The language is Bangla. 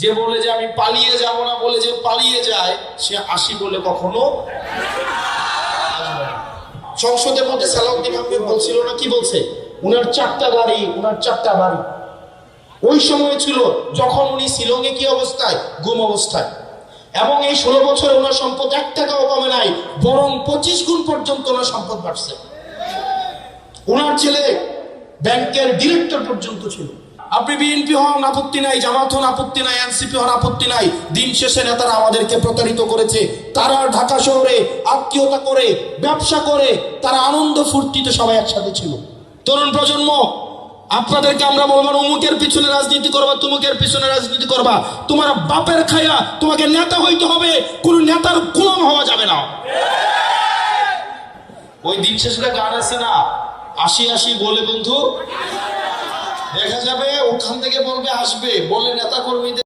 যে বলে যে আমি পালিয়ে যাব না বলে যে পালিয়ে যায়, সে আসি বলে কখনো সংসদের মধ্যে সালাউদ্দিন আহমেদ বলছিল না, কি বলছে, উনার 4টা গাড়ি, উনার 4টা বাড়ি। ওই সময় ছিল যখন উনি শিলংয়ে কি অবস্থায়, গুম অবস্থায়। এবং এই 16 বছরে ওনার সম্পদ 1 টাকাও কমে নাই, বরং 25 গুণ পর্যন্ত ওনার সম্পদ বাড়ছে। ওনার ছেলে ব্যাংকের ডিরেক্টর পর্যন্ত ছিল। আপনি বিএনপি হন আপত্তি নাই, জামাত হন আপত্তি নাই, এনসিপি হন আপত্তি নাই, দিন শেষে নেতারা আমাদেরকে প্রতারিত করেছে। তারা ঢাকা শহরে আত্মীয়তা করে, ব্যবসা করে, তারা আনন্দ ফুর্তিতে সবাই একসাথে ছিল। তরুণ প্রজন্ম, আপনাদেরকে আমরা বলবো অমুকের পিছনে রাজনীতি করবা, তুমুকের পিছনে রাজনীতি করবা, তোমার বাপের খায়া তোমাকে নেতা হইতে হবে, কোন নেতার গোলাম হওয়া যাবে না। ওই দিন শেষে গান আছে না, আসি আসি বলে বন্ধু দেখা যাবে, ওখান থেকে বলবে আসবে বলে নেতা কর্মীদের